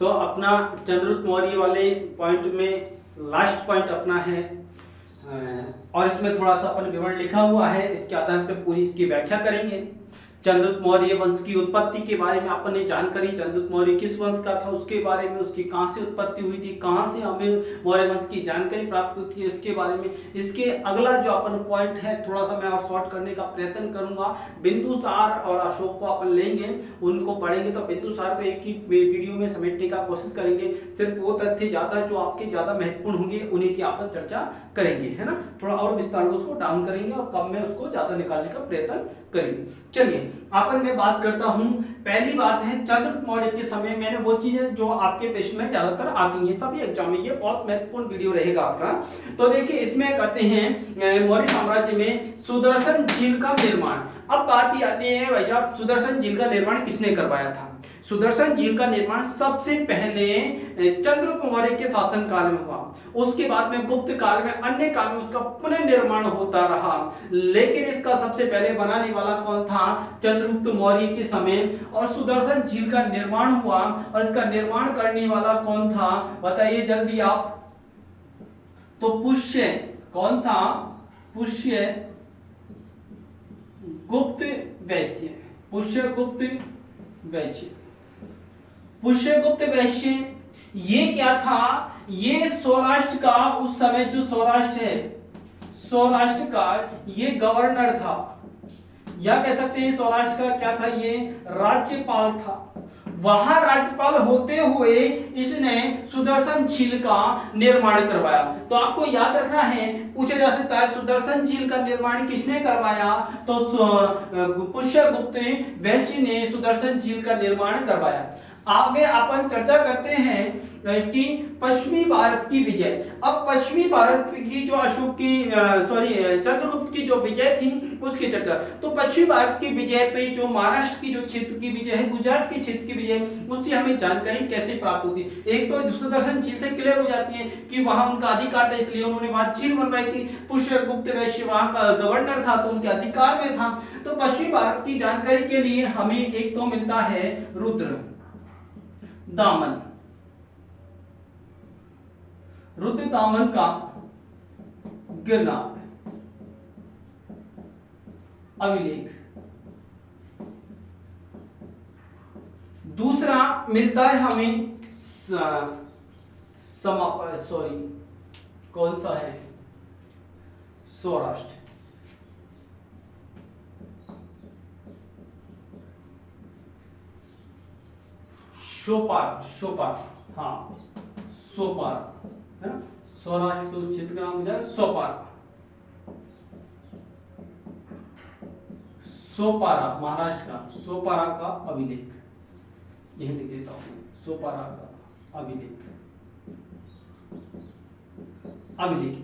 तो अपना चंद्रगुप्त मौर्य वाले पॉइंट में लास्ट पॉइंट अपना है और इसमें थोड़ा सा अपन विवरण लिखा हुआ है, इसके आधार पर पूरी इसकी व्याख्या करेंगे। चंद्रगुप्त मौर्य वंश की उत्पत्ति के बारे में अपन ने जानकारी, चंद्रगुप्त मौर्य किस वंश का था उसके बारे में, उसकी कहां से उत्पत्ति हुई थी, कहां से हमें मौर्य वंश की जानकारी प्राप्त हुई थी उसके बारे में। इसके अगला जो अपन पॉइंट है थोड़ा सा मैं और शॉर्ट करने का प्रयत्न करूंगा। बिंदुसार और अशोक को अपन लेंगे, उनको पढ़ेंगे तो बिंदुसार को एक ही वीडियो में समेटने का कोशिश करेंगे। सिर्फ वो तथ्य ज्यादा जो आपके ज्यादा महत्वपूर्ण होंगे उन्हीं की अपन चर्चा करेंगे, है ना। थोड़ा और विस्तार में उसको डाउन करेंगे और कम में उसको ज्यादा निकालने का प्रयत्न करेंगे। चलिए अपन मैं बात करता हूं। पहली बात है चंद्रगुप्त मौर्य के समय मैंने वो चीजें जो आपके प्रश्न में ज्यादातर आती हैं सभी एग्जाम में, ये बहुत महत्वपूर्ण वीडियो रहेगा आपका। तो देखिए इसमें करते हैं मौर्य साम्राज्य में सुदर्शन झील का निर्माण। अब बात ये आती है भाई साहब, सुदर्शन झील का निर्माण किसने करवाया था? सुदर्शन झील का निर्माण सबसे पहले चंद्रगुप्त मौर्य के शासनकाल में हुआ, उसके बाद में गुप्त काल में, अन्य काल में उसका पुनर्निर्माण होता रहा। लेकिन इसका सबसे पहले बनाने वाला कौन था? चंद्रगुप्त मौर्य के समय। और सुदर्शन झील का निर्माण हुआ और इसका निर्माण करने वाला कौन था बताइए जल्दी आप। तो पुष्य, कौन था? पुष्य गुप्त वैश्य, पुष्यगुप्त वैश्य। पुष्यगुप्त वैश्य ये क्या था? ये सौराष्ट्र का उस समय जो सौराष्ट्र है, सौराष्ट्र का ये गवर्नर था, या कह सकते हैं सौराष्ट्र का क्या था, ये राज्यपाल था। वहां राज्यपाल होते हुए इसने सुदर्शन झील का निर्माण करवाया। तो आपको याद रखना है, पूछा जा सकता है सुदर्शन झील का निर्माण किसने करवाया? तो पुष्यगुप्त वैश्य ने सुदर्शन झील का निर्माण करवाया। आगे अपन चर्चा करते हैं कि पश्चिमी भारत की विजय। अब पश्चिमी भारत की जो अशोक की चंद्रगुप्त की जो विजय थी उसकी चर्चा। तो पश्चिमी भारत की विजय पे जो महाराष्ट्र की जो क्षेत्र की विजय है, गुजरात के क्षेत्र की विजय, उससे हमें जानकारी कैसे प्राप्त होती है? एक तो सुदर्शन झील से क्लियर हो जाती है कि वहां उनका अधिकार था, इसलिए उन्होंने वहां झील बनवाई थी। पुष्यगुप्त वैश्य वहां का गवर्नर था तो उनके अधिकार में था। तो पश्चिमी भारत की जानकारी के लिए हमें एक तो मिलता है रुद्र दामन, रुद्र दामन का गिरनार अभिलेख। दूसरा मिलता है हमें कौन सा है? सौराष्ट्र। सोपार, हाँ सोपार है ना, सौराष्ट्र तो उस क्षेत्र का नाम हो जाएगा सोपार। सोपारा महाराष्ट्र का, सोपारा का अभिलेख, यही लिख देता हूं, सोपारा का अभिलेख।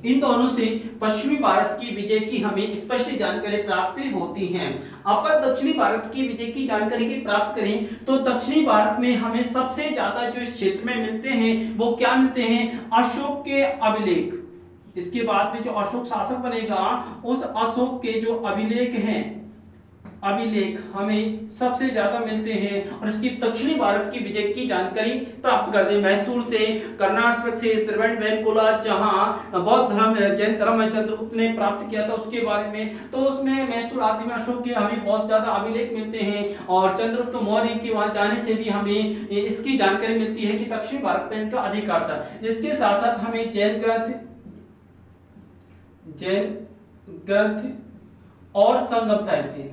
इन दोनों से पश्चिमी भारत की विजय की हमें स्पष्ट जानकारी प्राप्त होती है। अपन दक्षिणी भारत की विजय की जानकारी की प्राप्त करें तो दक्षिणी भारत में हमें सबसे ज्यादा जो इस क्षेत्र में मिलते हैं वो क्या मिलते हैं? अशोक के अभिलेख। इसके बाद में जो अशोक शासक बनेगा उस अशोक के जो अभिलेख हैं, अभिलेख हमें सबसे ज्यादा मिलते हैं और इसकी दक्षिणी भारत की विजय की जानकारी प्राप्त करते हैं। मैसूर से, कर्नाटक से, श्रवणबेलगोला जहां बौद्ध धर्म, जैन धर्म चंद्रगुप्त ने प्राप्त किया था उसके बारे में, तो उसमें मैसूर आदि में अशोक के हमें बहुत ज्यादा अभिलेख मिलते हैं। और चंद्रगुप्त मौर्य के वहां जाने से भी हमें इसकी जानकारी मिलती है कि दक्षिणी भारत में इनका अधिकार था। इसके साथ साथ हमें जैन ग्रंथ और संगम साहित्य,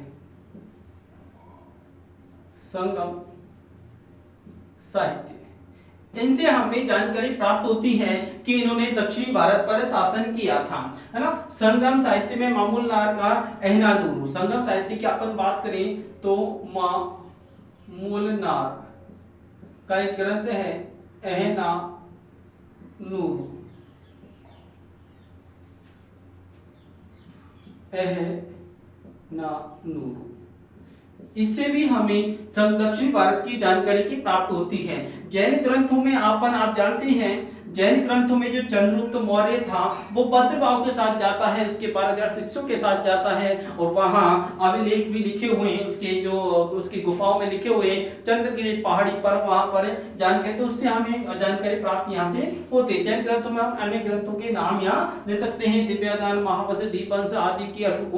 संगम साहित्य, इनसे हमें जानकारी प्राप्त होती है कि इन्होंने दक्षिणी भारत पर शासन किया था, है ना। संगम साहित्य में मामूलनार का अहनानूर, संगम साहित्य की अपन बात करें तो मामूलनार का एक ग्रंथ है अहनानूर, इससे भी हमें दक्षिण भारत की जानकारी की प्राप्त होती है। जैन ग्रंथों में आप जानते हैं जैन ग्रंथों में जो चंद्रगुप्त मौर्य था वो भद्रभाव के साथ जाता है, उसके 12,000 शिष्यों के साथ जाता है और वहाँ अभिलेख भी लिखे हुए हैं, उसकी गुफाओं में लिखे हुए हैं चंद्रगिरी पहाड़ी पर, वहां पर जानकारी, तो उससे हमें जानकारी प्राप्त यहाँ से होती है। जैन ग्रंथों में हम अन्य ग्रंथों के नाम यहाँ ले सकते हैं, दिव्यदान, महावंश, दीपवंश आदि की, अशोक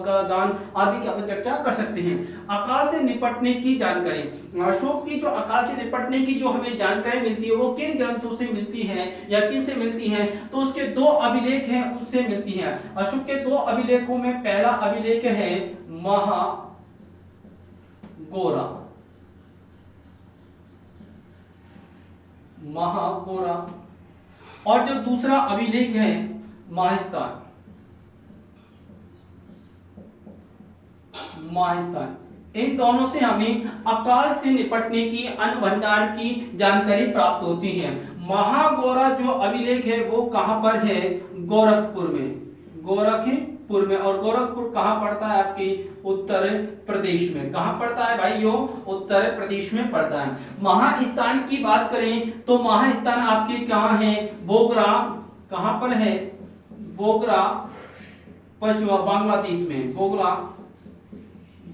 का दान आदि की अपन चर्चा कर सकते हैं। अकाल से निपटने की जानकारी, अशोक की जो अकाल से निपटने की जो हमें जानकारी मिलती है वो किन ग्रंथों से मिलती है या किन से मिलती है, तो उसके 2 अभिलेख हैं उससे मिलती है। अशोक के 2 अभिलेखों में पहला अभिलेख है महागोरा और जो दूसरा अभिलेख है माहिस्तान। इन दोनों से हमें अकाल से निपटने की, अन्न भंडार की जानकारी प्राप्त होती है। महागोरा जो अभिलेख है वो कहां पर है? गोरखपुर में। और गोरखपुर कहां पड़ता है? आपके उत्तर प्रदेश में। कहां पड़ता है भाइयों? उत्तर प्रदेश में पड़ता है। महास्थान की बात करें तो महास्थान आपके कहां है? बोगरा। कहां पर है? बोगरा पश्चिम बांग्लादेश में। बोगरा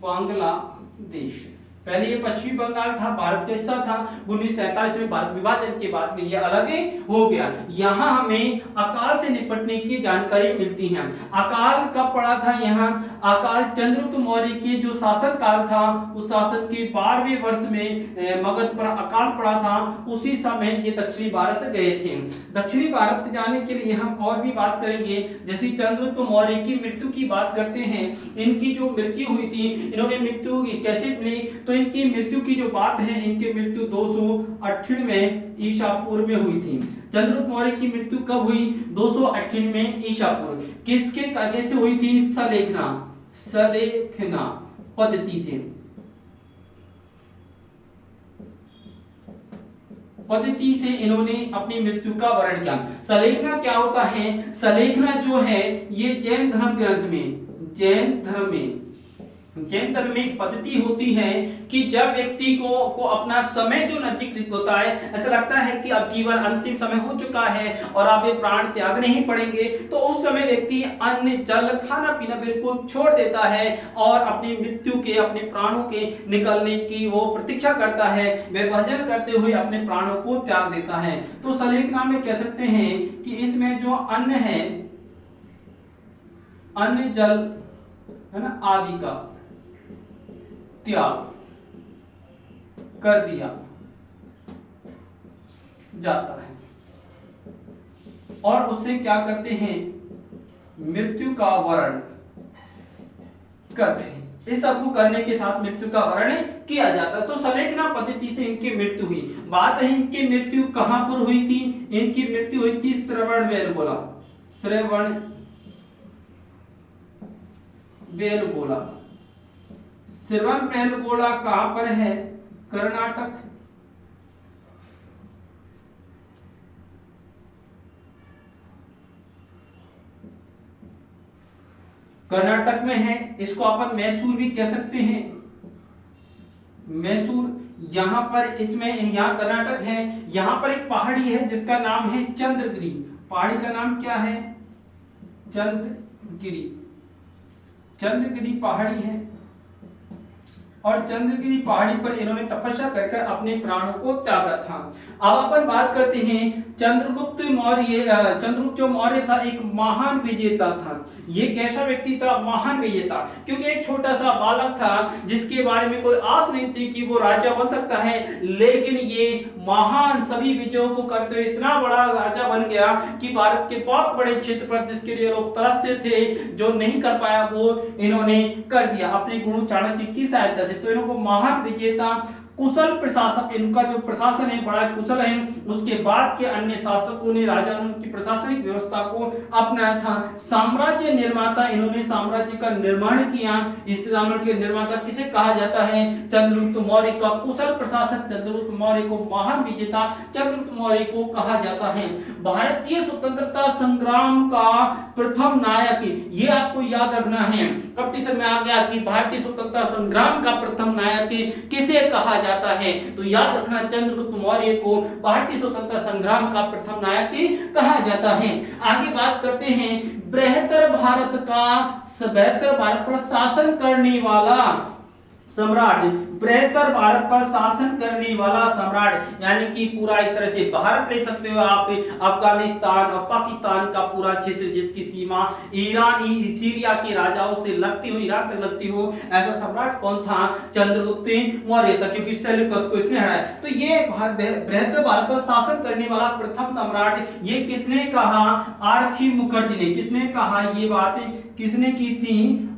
बांग्लादेश। पहले ये पश्चिमी बंगाल था, भारत का हिस्सा था। 1947 में भारत विभाजन के बाद में ये अलग हो गया। यहाँ हमें अकाल से निपटने की जानकारी मिलती है। अकाल कब पड़ा था यहाँ? अकाल चंद्रगुप्त मौर्य के जो शासन काल था उस शासन के 12वें वर्ष में मगध पर अकाल पड़ा था। उसी समय ये दक्षिणी भारत गए थे। दक्षिणी भारत जाने के लिए हम और भी बात करेंगे। जैसे चंद्रगुप्त मौर्य की मृत्यु की बात करते हैं, इनकी जो मृत्यु हुई थी, इन्होंने मृत्यु कैसे मिली, तो इनकी मृत्यु की जो बात है, इनकी मृत्यु 298 ईसा पूर्व में हुई थी। चंद्रगुप्त मौर्य की मृत्यु कब हुई? 298 ईसा पूर्व। किसके कार्य से हुई थी? सलेखना पद्धति से इन्होंने अपनी मृत्यु का वर्णन किया। सलेखना क्या होता है? सलेखना जो है ये जैन धर्म में एक पद्धति होती है कि जब व्यक्ति को अपना समय जो नजदीक होता है, ऐसा लगता है कि अब जीवन अंतिम समय हो चुका है और अब ये प्राण त्यागने ही पड़ेंगे, तो उस समय व्यक्ति अन्न, जल, खाना पीना बिल्कुल छोड़ देता है और अपनी मृत्यु के, अपने प्राणों के निकलने की वो प्रतीक्षा करता है। वे भजन करते हुए अपने प्राणों को त्याग देता है। तो सलेखना में कह सकते हैं कि इसमें जो अन्न है, अन्न, जल है ना आदि का त्याग कर दिया जाता है और उससे क्या करते हैं? मृत्यु का वर्ण करते हैं। इस सब को करने के साथ मृत्यु का वर्ण किया जाता है। तो सलेखना पद्धति से इनकी मृत्यु हुई। बात है इनकी मृत्यु कहां पर हुई थी? इनकी मृत्यु हुई थी श्रवणबेलगोला कहां पर है? कर्नाटक। कर्नाटक में है। इसको अपन मैसूर भी कह सकते हैं। मैसूर यहां पर, इसमें यहां कर्नाटक है। यहां पर एक पहाड़ी है जिसका नाम है चंद्रगिरी। पहाड़ी का नाम क्या है? चंद्रगिरी पहाड़ी है और चंद्रगिरी पहाड़ी पर इन्होंने तपस्या करके अपने प्राणों को त्यागा था। अब अपन बात करते हैं चंद्रगुप्त जो मौर्य था एक महान विजेता था। ये कैसा व्यक्ति था? महान विजेता। क्योंकि एक छोटा सा बालक था जिसके बारे में कोई आस नहीं थी कि वो राजा बन सकता है, लेकिन ये महान सभी विजयों को करते हुए इतना बड़ा राजा बन गया कि भारत के बहुत बड़े क्षेत्र पर जिसके लिए लोग तरसते थे, जो नहीं कर पाया वो इन्होंने कर दिया अपने गुरु चाणक्य की सहायता से। तो इनको महान विजेता, कुशल प्रशासक, इनका जो प्रशासन है बड़ा कुशल है। उसके बाद के अन्य शासकों ने, राजा ने उनकी प्रशासनिक व्यवस्था को अपनाया था। साम्राज्य निर्माता, इन्होंने साम्राज्य का निर्माण किया। इस साम्राज्य के निर्माता किसे कहा जाता है? चंद्रगुप्त मौर्य का कुशल प्रशासक, चंद्रगुप्त मौर्य को महान विजेता, चंद्रगुप्त मौर्य को कहा जाता है। भारतीय स्वतंत्रता संग्राम का प्रथम नायक, ये आपको याद रखना है। कंपटीशन में आ गया कि भारतीय स्वतंत्रता संग्राम का प्रथम नायक किसे कहा जाता जाता है। तो याद रखना, चंद्रगुप्त मौर्य को भारतीय स्वतंत्रता संग्राम का प्रथम नायक कहा जाता है। आगे बात करते हैं, बेहतर भारत पर शासन करने वाला सम्राट। बेहतर भारत पर शासन करने वाला सम्राट यानी कि पूरा एक तरह से भारत ले सकते हो आप, अफगानिस्तान और पाकिस्तान का पूरा क्षेत्र जिसकी सीमा ईरान सीरिया के राजाओं से लगती हो, ईरान तक लगती हो, ऐसा सम्राट कौन था? चंद्रगुप्त मौर्य था, क्योंकि सेल्यूकस को इसने हराया। तो ये बेहतर भारत पर शासन करने वाला प्रथम सम्राट ये किसने कहा? आरखी मुखर्जी ने। किसने कहा ये बात? किसने की थी?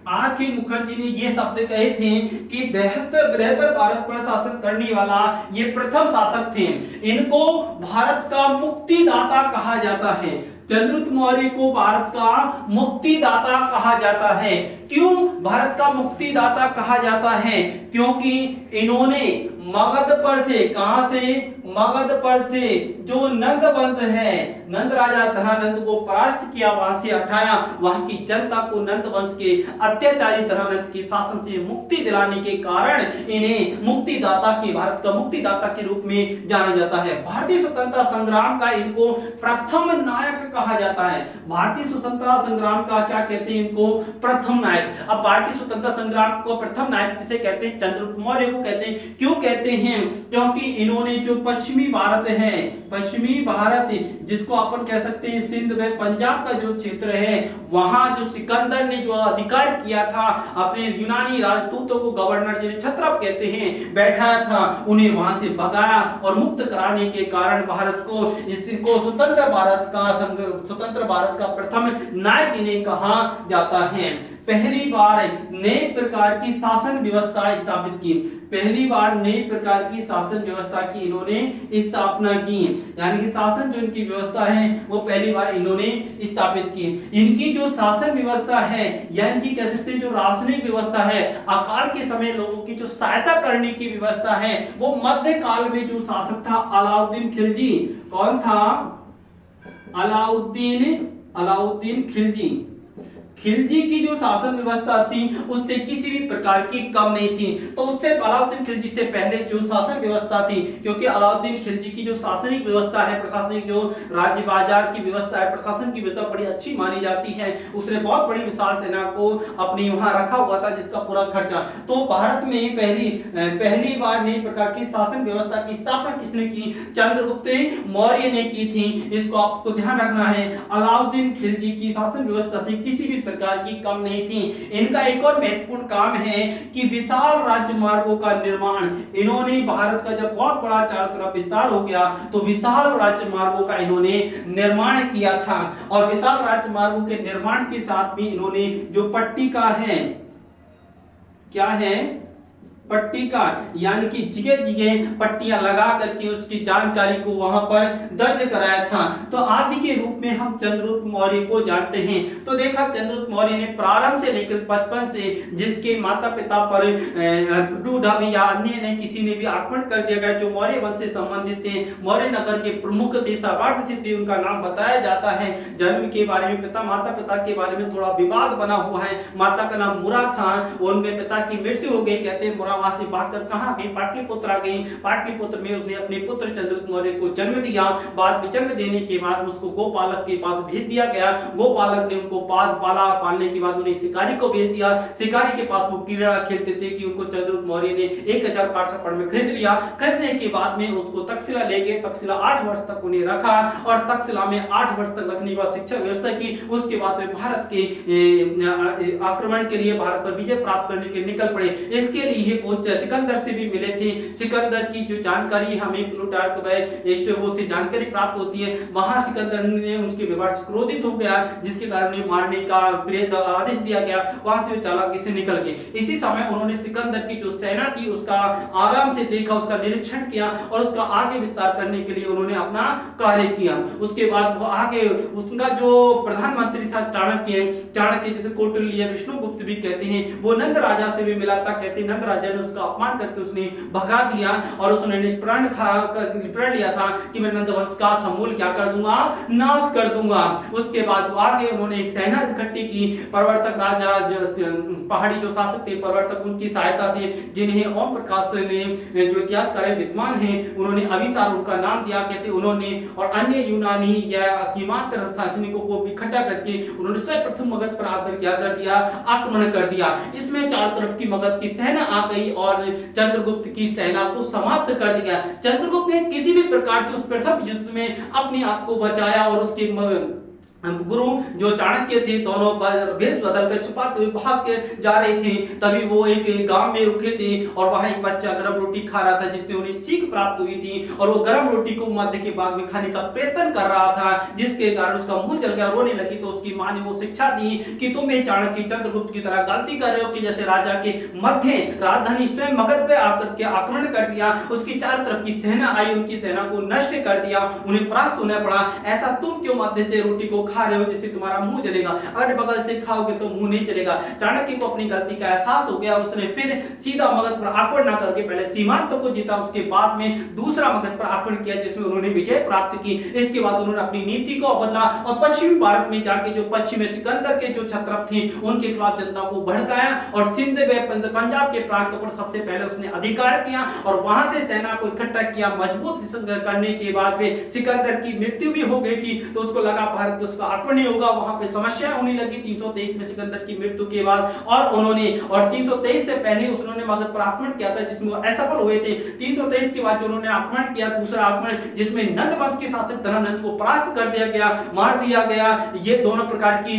आर के मुखर्जी ने ये शब्द कहे थे कि बेहतर भारत पर शासन करने वाला ये प्रथम शासक थे। इनको भारत का मुक्तिदाता कहा जाता है। चंद्रगुप्त मौर्य को भारत का मुक्तिदाता कहा जाता है। क्यों भारत का मुक्तिदाता कहा जाता है? क्योंकि इन्होंने मगध पर से, कहां से? मगध पर से जो नंद वंश है, नंद राजा धनानंद को परास्त किया, वहां से हटाया, वहां की जनता को नंद वंश के अत्याचारी धनानंद के शासन से मुक्ति दिलाने के कारण इन्हें मुक्तिदाता के, भारत का मुक्तिदाता के रूप में जाना जाता है। भारतीय स्वतंत्रता संग्राम का इनको प्रथम नायक कहा जाता है। भारतीय स्वतंत्रता संग्राम का क्या कहते हैं? इनको प्रथम नायक। अब भारतीय स्वतंत्रता संग्राम को प्रथम नायक किसे कहते हैं? चंद्रगुप्त मौर्य को कहते हैं। क्यों कहते हैं? क्योंकि इन्होंने जो पश्चिमी भारत है, पश्चिमी भारत जिसको अपन कह सकते हैं सिंध व पंजाब का जो क्षेत्र है, वहां जो सिकंदर ने जो अधिकार किया था, अपने यूनानी राजदूतों को, गवर्नर जिन्हें छत्रप कहते हैं, बैठाया था, उन्हें वहां से भगाया और मुक्त कराने के कारण भारत को, इसको स्वतंत्र भारत का प्रथम नायक इन्हें कहा जाता है। पहली बार नए प्रकार की शासन व्यवस्था स्थापित की। पहली बार नए प्रकार की शासन व्यवस्था की इन्होंने स्थापना की, यानी कि शासन जो इनकी व्यवस्था है वो पहली बार इन्होंने स्थापित की। इनकी जो शासन व्यवस्था है या इनकी कह सकते हैं जो राजनीतिक व्यवस्था है, अकाल के समय लोगों की जो सहायता करने की व्यवस्था है, वो मध्य काल में जो शासक था अलाउद्दीन खिलजी। कौन था? अलाउद्दीन खिलजी की जो शासन व्यवस्था थी उससे किसी भी प्रकार की कम नहीं थी। तो उससे अलाउद्दीन खिलजी से पहले जो शासन व्यवस्था थी, क्योंकि अलाउद्दीन खिलजी की जो शासनिक व्यवस्था है, प्रशासनिक जो राज्य बाजार की व्यवस्था है, प्रशासन की व्यवस्था बड़ी अच्छी मानी जाती है। उसने बहुत बड़ी विशाल सेना को अपनी वहां रखा हुआ था जिसका पूरा खर्चा। तो भारत में पहली बार नई प्रकार की शासन व्यवस्था की स्थापना किसने की? चंद्रगुप्त मौर्य ने की थी। इसको आपको ध्यान रखना है। अलाउद्दीन खिलजी की शासन व्यवस्था से किसी भी प्रकार की कम नहीं थी। इनका एक और महत्वपूर्ण काम है कि विशाल राजमार्गों का निर्माण। इन्होंने भारत का जब बहुत बड़ा चारों तरफ विस्तार हो गया तो विशाल राजमार्गों का इन्होंने निर्माण किया था। और विशाल राजमार्गों के निर्माण के साथ भी इन्होंने जो पट्टिका है, क्या है? पट्टिका, यानी कि जगह-जगह पट्टियां लगा करके उसकी जानकारी को वहां पर दर्ज कराया था। तो आदि के रूप में हम चंद्रगुप्त मौर्य को जानते हैं। तो देखा, चंद्रगुप्त मौर्य ने प्रारंभ से लेकर बचपन से जिसके माता पिता पर डूडम या अन्य ने किसी ने भी आक्रमण कर दिया गया, जो मौर्य वंश से संबंधित थे, मौर्य नगर के प्रमुख थे, सर्वार्थ सिद्धि उनका नाम बताया जाता है। जन्म के बारे में माता पिता के बारे में थोड़ा विवाद बना हुआ है। माता का नाम मुरा था, उनमें पिता की मृत्यु हो गई। कहते हैं मुरा वहां से भागकर कहां गई? पाटलिपुत्र आ गई। पाटलिपुत्र में उसने अपने पुत्र चंद्रगुप्त मौर्य को जन्म दिया। बाद में जन्म देने के बाद उसको गोपालक के पास भेज दिया गया। गोपालक ने उनको पालने के बाद उन्हें शिकारी को भेज दिया। शिकारी के पास वो क्रीड़ा खेलते थे कि उनको चंद्रगुप्त मौर्य ने 1000 में खरीद लिया। खरीदने के बाद में उसको तक्षशिला ले गए। तक्षशिला 8 वर्ष तक उन्हें रखा और तक्षशिला में 8 वर्ष तक रखने के बाद शिक्षा व्यवस्था की। उसके बाद वे भारत के आक्रमण के लिए, भारत पर विजय प्राप्त करने के निकल पड़े। इसके लिए सिकंदर से भी मिले थे। सिकंदर की जो जानकारी हमें प्लूटार्क व स्ट्रैबो से जानकारी प्राप्त होती है। वहां सिकंदर ने उनके व्यवहार से क्रोधित हो गया, जिसके कारण उन्हें मारने का आदेश दिया गया। वहां से वे चालाकी से निकल गए। इसी समय उन्होंने सिकंदर की जो सेना थी उसका आराम से देखा, उसका निरीक्षण किया और उसका आगे विस्तार करने के लिए उन्होंने अपना कार्य किया। उसके बाद वो आगे, उसका जो प्रधानमंत्री था चाणक्य जिसे कौटिल्य विष्णुगुप्त भी कहते हैं, वो नंद राजा से भी मिला था। कहते हैं नंद राजा ने उसका अपमान करके उसने भगा दिया और उसने प्रण लिया था कि मैं नंदवंश का समूल क्या कर दूंगा, नाश कर दूंगा। उसके बाद आगे उन्होंने एक सेना इकट्ठी की, प्रवर्तक राजा पहाड़ी जो शासक थे प्रवर्तक, उनकी सहायता से, जिन्हें ओम प्रकाश ने जो इतिहासकार विद्वान हैं उन्होंने अभिसार उनका नाम दिया, कहते उन्होंने और अन्य यूनानी या सीमांत सैनिकों को इकट्ठा करके उन्होंने सर्वप्रथम मगध पर आकर क्या कर दिया, आक्रमण कर दिया। इसमें चारों तरफ की मगध की सेना आ गई और चंद्रगुप्त की सेना को समाप्त कर दिया। चंद्रगुप्त ने किसी भी प्रकार से उस प्रथम युद्ध में अपने आप को बचाया और उसके गुरु जो चाणक्य थे दोनों भेष बदल कर छुपाते हुए भाग के जा रहे थे। तभी वो एक गांव में रुके थे और वहां एक बच्चा गरम रोटी खा रहा था जिससे उन्हें सीख प्राप्त हुई थी और वो गरम रोटी को मध्य के बाग में खाने का प्रयत्न कर रहा था, जिसके कारण उसका मुंह जल गया, रोने लगी। तो उसकी मां ने वो शिक्षा दी कि तुम ये चाणक्य चंद्रगुप्त की तरह गलती कर रहे हो कि जैसे राजा के मध्य राजधानी स्वयं मगध पे आकर के आक्रमण कर दिया, उसकी चारों तरफ की सेना आई, उनकी सेना को नष्ट कर दिया, उन्हें परास्त होना पड़ा। ऐसा तुम क्यों मध्य से रोटी को खा रहे हो जिससे तुम्हारा मुंह जलेगा, अगर बगल से खाओगे तो मुंह नहीं जलेगा। चाणक्य को अपनी गलती का एहसास हो गया, उसने फिर सीधा मगध पर आक्रमण न करके पहले सीमांतों को जीता, उसके बाद में दूसरा मगध पर आक्रमण किया जिसमें उन्होंने विजय प्राप्त की। इसके बाद उन्होंने अपनी नीति को बदला और पश्चिमी भारत में जाके जो पश्चिमी सिकंदर के जो क्षत्रप थे उनके खिलाफ जनता को भड़काया और सिंध में पंजाब के प्रांतों पर सबसे पहले उसने अधिकार किया और वहां से सेना को इकट्ठा किया। मजबूत करने के बाद में सिकंदर की मृत्यु भी हो गई थी, तो उसको लगा भारत को उसका आक्रमण होगा, वहां पे समस्या होने लगी 323 में सिकंदर की मृत्यु के बाद। और उन्होंने 323 से पहले उन्होंने मगध पर आक्रमण किया था जिसमें वो असफल हुए थे। 323 के बाद जो उन्होंने आक्रमण किया, दूसरा आक्रमण जिसमें नंद वंश के शासक धनानंद को परास्त कर दिया गया, मार दिया गया। ये दोनों प्रकार की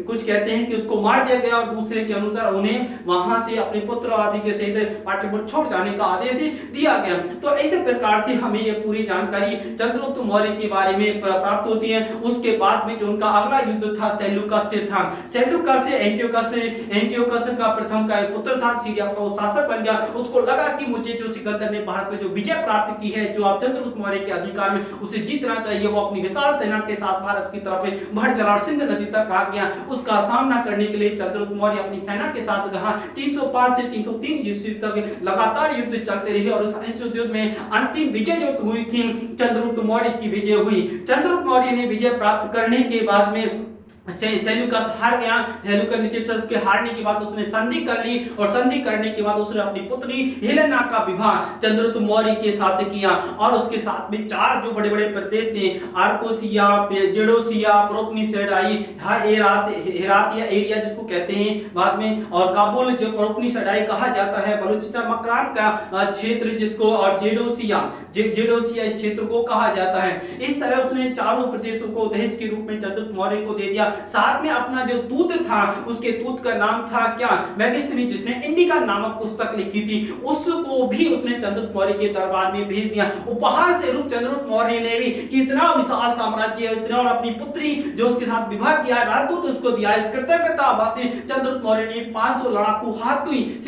कुछ कहते हैं कि उसको मार दिया गया और दूसरे के अनुसार उन्हें वहां से अपने पुत्र आदि के सहित पाटलिपुत्र छोड़ जाने का आदेश दिया गया। तो ऐसे प्रकार से हमें ये पूरी जानकारी चंद्रगुप्त मौर्य के बारे में प्राप्त होती है। उसके बाद में जो उनका अगला युद्ध था सेल्यूकस से था। सेल्यूकस से एंटियोकस का प्रथम का पुत्र था, सीरिया का वो शासक बन गया। उसको लगा कि मुझे जो सिकंदर ने भारत में जो विजय प्राप्त की है, जो आप चंद्रगुप्त मौर्य के अधिकार में, उसे जीतना चाहिए। वो अपनी विशाल सेना के साथ भारत की तरफ बढ़ चला और सिंध नदी तक आ गया। उसका सामना करने के लिए चंद्रगुप्त मौर्य अपनी सेना के साथ गया। 305 से 303 ईस्वी तक लगातार युद्ध चलते रहे और इस युद्ध में अंतिम विजय जो हुई थी चंद्रगुप्त मौर्य की विजय हुई। चंद्रगुप्त मौर्य ने विजय प्राप्त करने के बाद में सेल्यूकस हार गया। सेल्यूकस के हारने के बाद उसने संधि कर ली और संधि करने के बाद उसने अपनी पुत्री हेलेना का विवाह चंद्रगुप्त मौर्य के साथ किया और उसके साथ में 4 जो बड़े-बड़े प्रदेश थे, आर्कोसिया, जेडोसिया, प्रोपनिसेडाई, हेरात या एरिया जिसको कहते हैं बाद में, और काबुल जो प्रोपनिसेडाई कहा जाता है, बलूचिस्तान मकरान का क्षेत्र जिसको, और जेडोसिया इस क्षेत्र को कहा जाता है। इस तरह उसने चारों प्रदेशों को दहेज के रूप में चंद्रगुप्त मौर्य को दे दिया। साथ में अपना जो दूत था, उसके दूत का नाम था क्या, मेगिस्थिनी, जिसने इंडिका नामक पुस्तक लिखी थी, उसको भी उसने चंद्रगुप्त मौर्य के दरबार में भेज दिया। उपहार से रूप चंद्रगुप्त मौर्य ने भी कि इतना विशाल साम्राज्य, इतना, और अपनी पुत्री जो उसके साथ विवाह किया, राजदूत उसको दिया। इस कृतज्ञता से चंद्रगुप्त मौर्य ने 500 लड़ाकू हाथी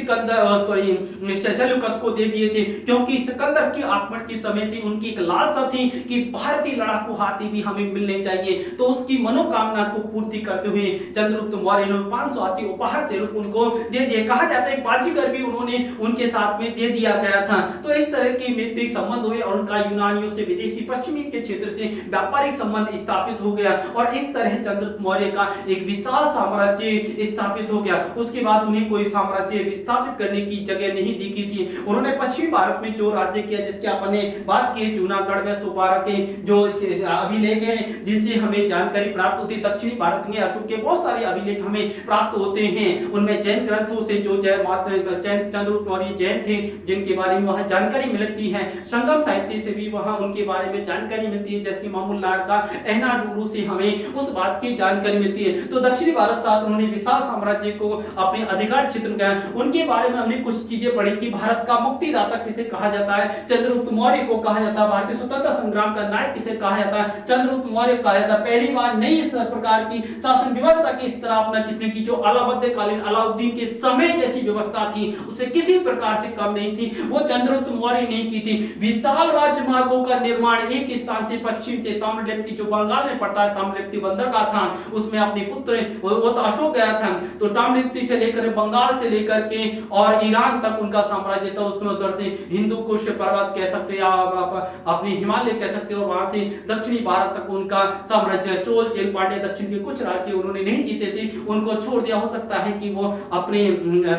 सेल्यूकस को दे दिए थे, क्योंकि सिकंदर की आक्रमण के समय से उनकी एक लालसा थी कि भारतीय लड़ाकू हाथी भी हमें मिलने चाहिए। तो उसकी मनोकामना को पूर्ति करते हुए चंद्रगुप्त मौर्य ने 500 हाथी उपहार से रूप उनको दे दिए। कहा जाता है बाजीगर भी उन्होंने उनके साथ में दे दिया गया था। तो इस तरह की मैत्री संबंध हुए और उनका यूनानियों से, विदेशी पश्चिमी के क्षेत्र से व्यापारिक संबंध स्थापित हो गया और इस तरह चंद्रगुप्त मौर्य का एक विशाल साम्राज्य स्थापित हो गया। उसके बाद उन्हें कोई साम्राज्य स्थापित करने की जगह नहीं दिखी थी। उन्होंने पश्चिमी भारत में जो राज्य किया, जिसके आपने बात की, जूनागढ़ में सोपारा के जो अभिलेख हैं जिनसे हमें जानकारी प्राप्त होती है। दक्षिणी भारत में अशोक के बहुत सारे अभिलेख हमें प्राप्त होते हैं। उनमें जैन ग्रंथों से जो चंद्रगुप्त मौर्य जैन थे जिनके बारे में वहां जानकारी मिलती है। संगम साहित्य से भी वहां उनके बारे में जानकारी मिलती है, जैसे कि मामूलार का एहनाडुरु से हमें उस बात की जानकारी मिलती है। तो दक्षिणी भारत साथ उन्होंने विशाल साम्राज्य को अपने अधिकार क्षेत्र में गया। उनके बारे में हमने कुछ चीजें पढ़ी कि भारत का मुक्तिदाता किसे कहा जाता है, चंद्रगुप्त मौर्य को कहा जाता है। भारतीय स्वतंत्रता संग्राम का नायक किसे कहा जाता है, चंद्रगुप्त मौर्य कहा जाता है। पहली बार नई इस प्रकार की शासन व्यवस्था की इस तरह अपना किसने की, जो अलाउद्दीन अलाउद्दीन के समय जैसी व्यवस्था थी उसे किसी प्रकार से कम नहीं थी, वो चंद्रगुप्त मौर्य ने की थी। विशाल राजमार्गों का निर्माण एक स्थान से पश्चिम से ताम्रलिप्ति जो बंगाल में पड़ता है, ताम्रलिप्ति बंदरगाह था, उसमें अपने पुत्र वो तो अशोक गया था, तो ताम्रलिप्ति से लेकर बंगाल से लेकर के और ईरान तक उनका साम्राज्य था। उसमें उधर से हिंदू कुश पर्वत कह सकते हैं, आप अपने हिमालय कह सकते हो, वहां से दक्षिणी भारत तक उनका साम्राज्य। चोल चेन पांड्य दक्षिण के कुछ राज्य उन्होंने नहीं जीते थे, उनको छोड़ दिया। हो सकता है कि वो अपने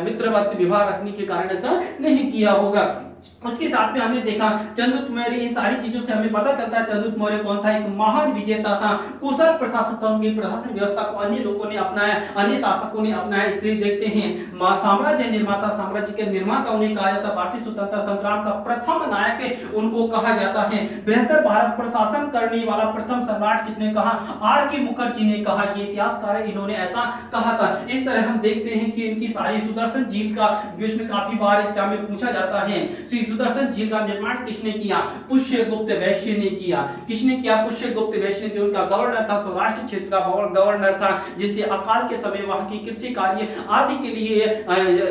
मित्रवत विवाह रखने के कारण ऐसा नहीं किया होगा। उसके साथ में हमने देखा चंद्रगुप्त मौर्य, इन सारी चीजों से हमें पता चलता है चंद्रगुप्त मौर्य कौन था, एक महान विजेता था, कुशल प्रशासक था। उनकी प्रशासन व्यवस्था को अन्य लोगों ने अपनाया, अन्य शासकों ने अपनाया। इसलिए देखते हैं साम्राज्य निर्माता, साम्राज्य के निर्माता उन्हें कहा जाता है। भारतीय स्वतंत्रता संग्राम का प्रथम नायक उनको कहा जाता है। बेहतर भारत प्रशासन करने वाला प्रथम सम्राट किसने कहा, आर के मुखर्जी ने कहा, ये इतिहासकार है, इन्होंने ऐसा कहा था। इस तरह हम देखते हैं कि इनकी सारी सुदर्शन झील का प्रश्न काफी बार एग्जाम में पूछा जाता है। सुदर्शन झील का निर्माण किसने किया, पुष्यगुप्त वैश्य ने किया। किसने किया, पुष्यगुप्त वैश्य ने। उनका गवर्नर था, सौराष्ट्र क्षेत्र का गवर्नर था, जिससे अकाल के समय वहां की कृषि कार्य आदि के लिए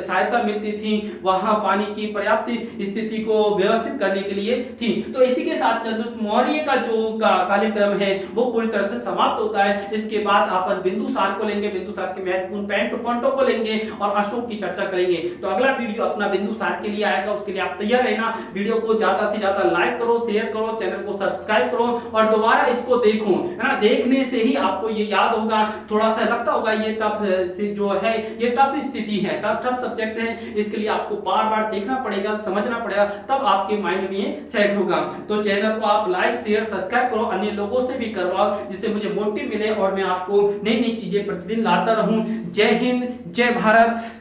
सहायता मिलती थी, वहां पानी की पर्याप्त स्थिति को व्यवस्थित करने के लिए थी। तो इसी के साथ चंद्रगुप्त मौर्य का जो कार्यक्रम है वो पूरी तरह से समाप्त होता है। इसके बाद अपन बिंदुसार को लेंगे, बिंदुसार के महत्वपूर्ण पॉइंटों को लेंगे और अशोक की चर्चा करेंगे। तो अगला वीडियो अपना बिंदुसार के लिए आएगा, उसके लिए आप तैयार रहना। वीडियो को ज्यादा से ज्यादा लाइक करो, शेयर करो, चैनल को सब्सक्राइब करो और दोबारा इसको देखो, है ना। देखने से ही आपको ये याद होगा। थोड़ा सा लगता होगा ये टफ से जो है, ये टफ स्थिति है, टफ सब्जेक्ट है, इसके लिए आपको बार-बार देखना पड़ेगा, समझना पड़ेगा, तब आपके माइंड में सेट होगा। तो चैनल को आप लाइक शेयर सब्सक्राइब करो, अन्य लोगों से भी करवाओ, जिससे मुझे मोटिव मिले और मैं आपको नई नई चीजें प्रतिदिन लाता रहूं। जय हिंद, जय भारत।